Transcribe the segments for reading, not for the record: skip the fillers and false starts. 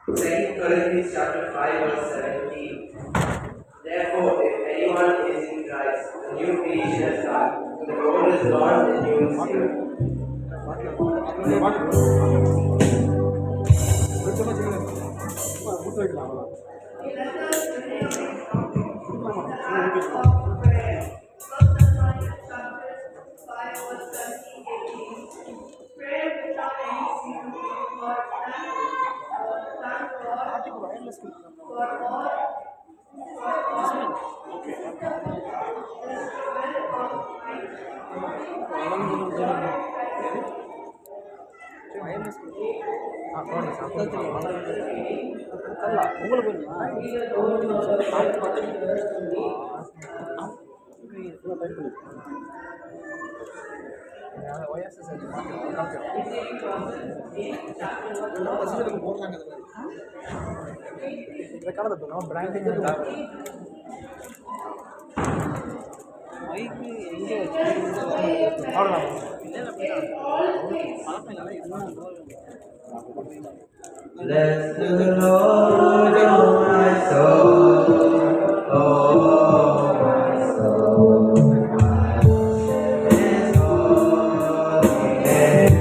2 Corinthians chapter 5 verse 17. Therefore, if anyone is in Christ, the new creation has come. The old is gone, the new is here. Bless the Lord, oh my soul, oh my soul. His holy name.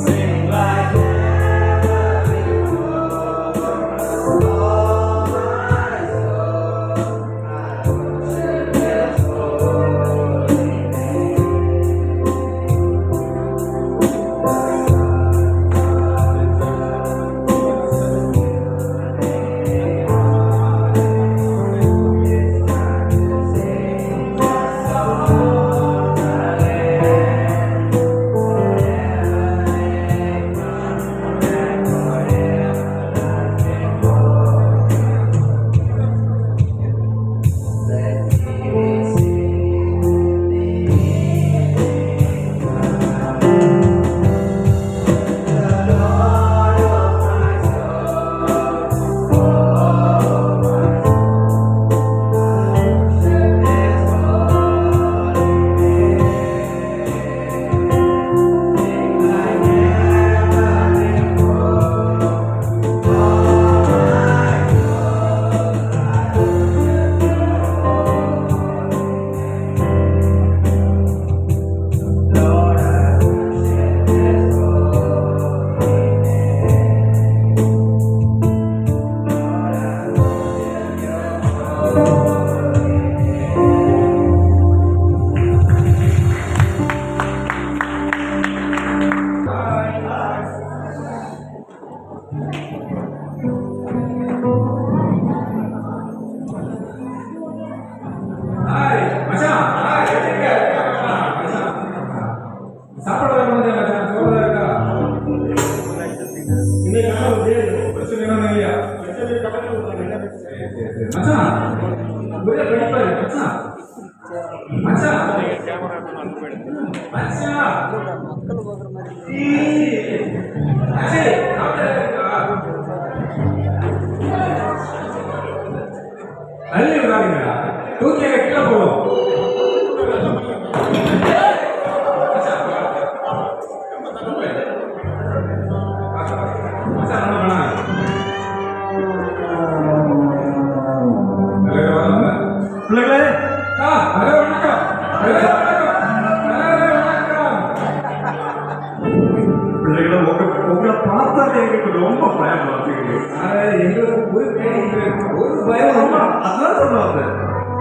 Sing like never before. Oh my soul, I worship His holy name.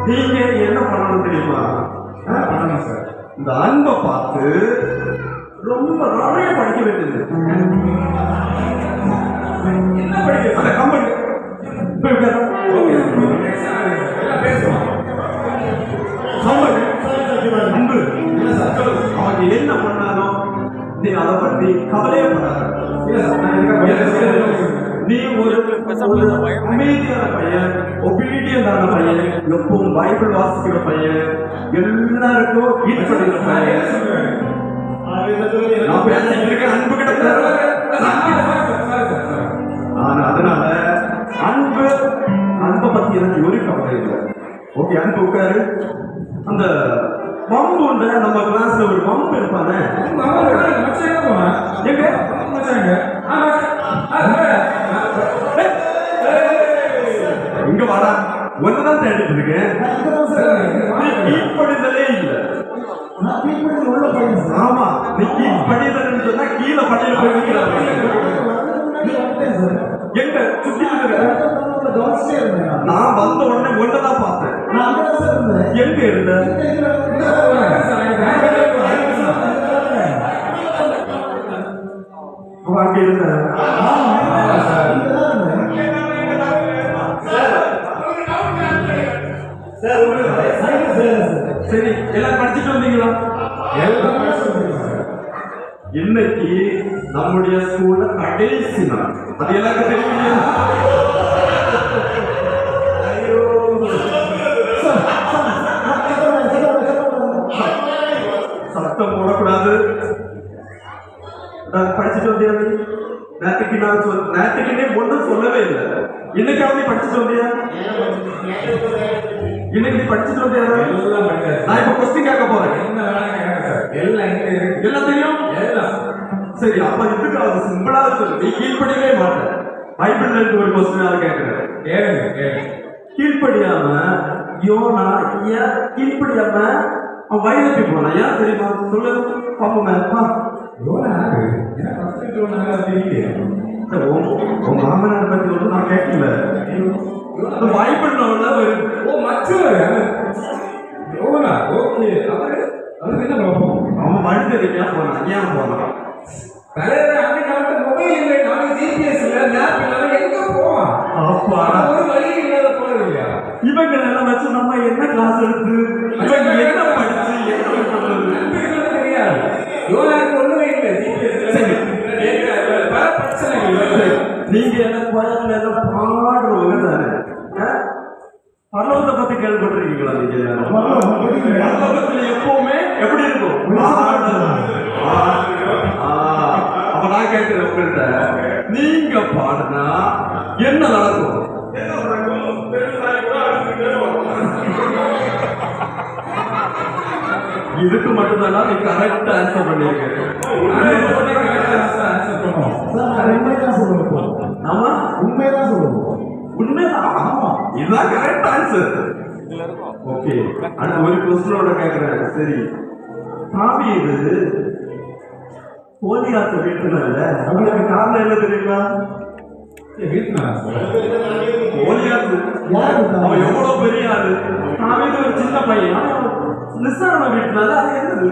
நீங்க என்ன பண்ணணும் தெரியுமா? இந்த அன்பை பார்த்து ரொம்ப நிறைய படிக்க வேண்டியது. என்ன படிக்க? அந்த கம்பெனி அன்பு அவங்க என்ன பண்ணாலும் நீ அதை பற்றி கவலையே பண்ணாத. நீ ஒரு அமைதியான பையன், ஒபீடியன்டான பையன், எப்பவும் பைபிள் வாசிக்கிற பையன், எல்லாருக்கும் ஈடுபடுகிற பையன். அன்பு கிட்ட அதனால அன்பை பத்தி எனக்கு ஒரு கவலை இல்லை. ஓகே, அன்பு உட்காரு. அந்த பம்பு உண்டு, நம்ம கிளாஸ்ல ஒரு பம்பு இருப்பானே எங்க தேடிட்டு இருக்கேன். நீ கீழ்ப்படிதலே இல்ல. ஆமா, நீ கீழ்ப்படிதல் சொன்னா கீழே படியில போய் நிற்கிறாங்க. எங்க சுத்திட்டு இருக்க? நான் வந்த உடனே ஒன்னதான் பார்த்தேன். எங்க இருந்த? அங்க இருந்த. சரி, எல்லாம் படிச்சுட்டு வந்தீங்களா? இன்னைக்கு நம்முடைய ஸ்கூல்ல கடைசி நாள். அது எல்லாருக்கும் தெரியும். சத்தம் போடக்கூடாது. படிச்சுட்டு வந்தியா? நேற்றுக்கு நேற்றுக்குன்னே ஒன்றும் சொல்லவே இல்லை. இன்னைக்காவது படிச்சுட்டு வந்தியா? இன்னைக்கு நீ படிச்சுட்டு வந்தியா? நான் இப்ப கொஸ்டின் கேட்க போறேன். எல்லாம் தெரியும். சரி, அப்ப இதுக்காக சிம்பிளா சொல்லு. நீ கீழ்ப்படியவே மாட்டேன். பைபிள்ல இருந்து ஒரு கொஸ்டின் கேட்கிறேன். கீழ்ப்படியாம யோனா ஏன் கீழ்ப்படியாம அவன் வயலுக்கு போனா? ஏன் தெரியுமா? சொல்லு பாப்போமே. உன் மாமனார் பத்தி ஒன்றும் நான் கேட்கல. பைபிள்ல அவன் வழி தெரியா போனான். ஏன் போனான்? இவங்களை எல்லாம் வச்சு நம்ம என்ன கிளாஸ் எடுத்து இவங்க என்ன படிச்சு என்ன பண்றது தெரியாது. நீங்க என்ன கோயில்ல எல்லாம் பாடுறவங்க தானே. பரலோகத்தை பத்தி கேள்விப்பட்டிருக்கீங்களா? நீங்க பரலோகத்துல எப்பவுமே எப்படி இருக்கும்? அப்ப நான் கேட்கிறேன் உங்கள்கிட்ட, நீங்க பாடுனா என்ன நடக்கும்? இதுக்கு மட்டும்தானா நீ கரெக்ட் ஆன்சர் பண்ணிருக்க? ஆமா, உண்மைதான் சொல்லுவோம். உண்மைதான். ஆமா, இதுதான் கரெக்ட் ஆன்சர். ஓகே, அடுத்த ஒரு கொஸ்டினோட கேட்கிறேன். சரி, தாவீது கோலியாத்தை வீட்டுல அவங்களுக்கு காரணம் என்ன தெரியுமா? கோலியாத்து அவன் எவ்வளவு பெரிய ஆளு. தாவீது ஒரு சின்ன பையன். நிசாரண வீட்டுனால அது என்னது?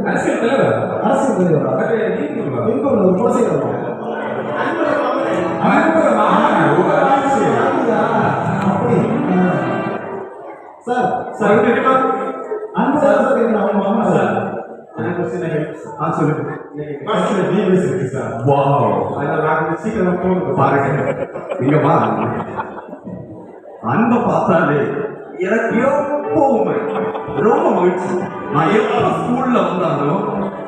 அரசியல் தலைவர். அரசியல் தலைவர் ஒரு கொலை சார். சார் தெரியுமா? அன்பு சார் அவங்க மாமா சார். அன்பை பார்த்தாலே எனக்கு எப்பவுமே ரொம்ப மகிழ்ச்சி. நான் எப்ப ஸ்கூல்ல வந்தாலும்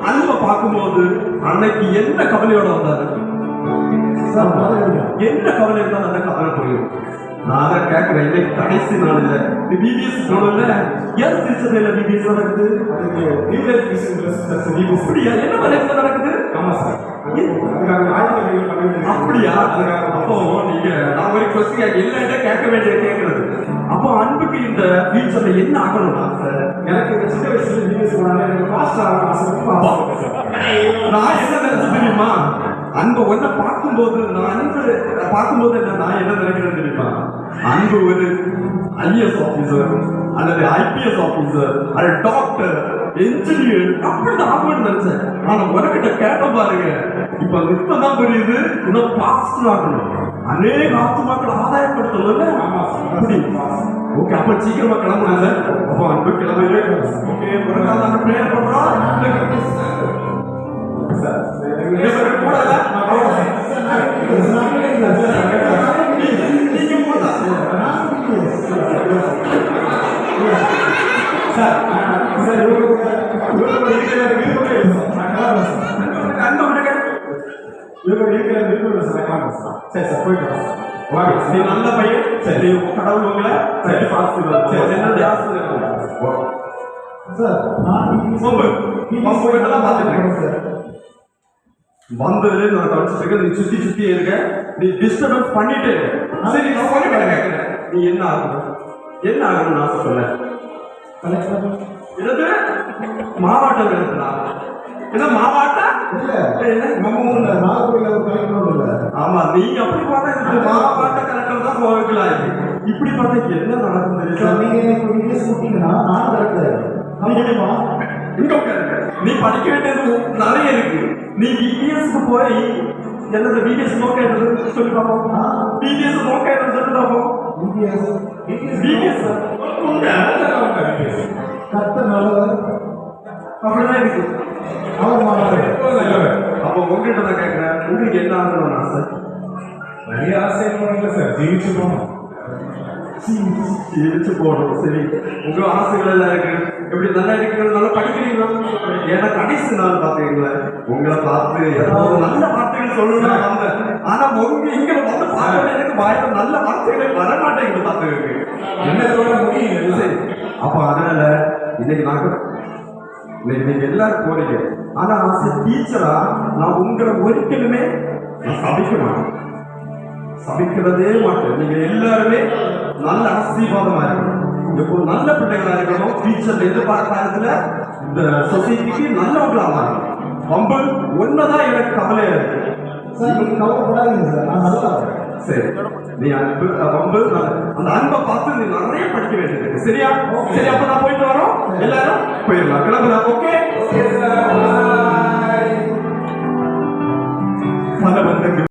அன்பை பார்க்கும்போது அன்னைக்கு என்ன கவலையோட வந்தாரு, என்ன கவலை இருந்தாலும் அந்த கவலை போயிடும். நான் அதை கேட்கிறேன். இன்னைக்கு கடைசி நாள் இல்ல, பிபிஎஸ் நாள். ஏன் திருச்சபையில பிபிஎஸ் நடக்குது? அப்படியா? என்ன வலைப்புல நடக்குது? அப்படியா? அப்போ நீங்க நான் ஒரு கொஸ்டின் எல்லார்ட்ட கேட்க வேண்டிய கேட்கறது. அப்போ அன்புக்கு இந்த ஃபியூச்சர்ல என்ன ஆகணும்னா, எனக்கு இந்த சின்ன வயசுல பிபிஎஸ் நான் என்ன நினைச்சு தெரியுமா? அன்பை ஒன்ன பார்க்கும்போது நான் அன்பு பார்க்கும்போது நான் என்ன நினைக்கிறேன் தெரியுமா? அன்பு ஒரு ஐஏஎஸ் ஆபீசர் அல்லது ஐபிஎஸ் ஆபீசர் அல்லது டாக்டர், என்ஜினியர் அப்படிதான் ஆகணும்னு நினைச்சேன். ஆனா உனக்கிட்ட கேட்ட பாருங்க, இப்ப இப்பதான் புரியுது, இன்னும் பாஸ்டர் ஆகணும், அநேக ஆத்துமாக்கள் ஆதாயப்படுத்தணும். அப்படி ஓகே, அப்ப சீக்கிரமா கிளம்புனாங்க. அப்போ அன்பு கிளம்பவே ஓகே, ஒரு நாள் பிரேயர் பண்றோம். நல்ல பையன். சரி, கடவுள் உங்களை சரி பாசிட்டிவ் என்னுடைய ஆசிரியர் வந்ததுல நான் கவனிச்சிட்டு இருக்க. நீ சுத்தி சுத்தி இருக்க, நீ டிஸ்டர்பன்ஸ் பண்ணிட்டே இருக்க. சரி, நான் கேட்கிறேன். நீ என்ன ஆகணும் என்ன ஆகணும்னு ஆசை சொல்ல கலெக்டர் என்னது மாவட்டம் எழுதுனா என்ன மாவட்டம் இல்ல என்ன நம்ம ஊர்ல நாகர்கோயில ஒரு கலெக்டர் இல்ல. ஆமா நீ அப்படி பார்த்தா இந்த மாவட்ட கலெக்டர் தான் போகலாம் இப்படி பார்த்தா என்ன நடக்கும் சார், தெரியுமா நீங்க இப்போ இங்கிலீஷ் கொடுத்தீங்கன்னா நான் கலெக்டர் முடியுமா? இங்க உட்காரு. நீ படிக்க வேண்டியது நிறைய இருக்கு நீ பிபிஎஸ்க்கு போய் என்னது பிபிஎஸ் நோக்க என்னது சொல்லி பார்ப்போம் பிபிஎஸ் நோக்க என்னது சொல்லி பார்ப்போம் இபிஎஸ் பிபிஎஸ் கத்த நல்லவர் அப்படிதான் இருக்கு அவர் மாணவர் அப்போ உங்ககிட்ட தான் கேட்கிறேன் உங்களுக்கு என்ன ஆகணும்னு ஆசை நிறைய ஆசை இல்லை சார், ஜீவிச்சு போகணும். ஜீவிச்சு போடணும் சரி உங்க ஆசைகள் எல்லாம் இருக்கு எப்படி நல்லா இருக்கிறது நல்லா படிக்கிறீங்களா ஏன்னா கடைசி நாள் பாத்தீங்களா உங்களை பார்த்து ஏதாவது நல்ல வார்த்தைகள் சொல்லணும் வந்தேன் ஆனா உங்க இங்க வந்து பார்க்க எனக்கு வாய்ப்பு நல்ல வார்த்தைகள் வர மாட்டேங்குது பாத்துருக்கு என்ன சொல்ல முடியும் சரி அப்ப அதனால இன்னைக்கு நீங்க எல்லாரும் போறீங்க ஆனா ஆசை டீச்சரா நான் உங்களை ஒரிக்கலுமே நான் சபிக்க மாட்டேன் சபிக்கிறதே மாட்டேன் நீங்க எல்லாருமே நல்ல ஆசீர்வாதமா இருக்கணும் இப்போ நல்ல பிள்ளைகளா இருக்கணும் டீச்சர் எதிர்பார்க்காலத்துல இந்த சொசைட்டிக்கு நல்லவங்களா மாறணும் வம்பு ஒன்னதான் எனக்கு கவலையா இருக்கு சார், நீங்க கவலைப்படாதீங்க சார், நான் நல்லா இருக்கேன். சரி நீ அன்பு வம்பு அந்த அன்பை பார்த்து நீ நிறைய படிக்க வேண்டியது இருக்கு சரியா சரி அப்ப நான் போயிட்டு வரோம் எல்லாரும் போயிடலாம் கிளம்பலாம் ஓகே பல பந்தங்கள்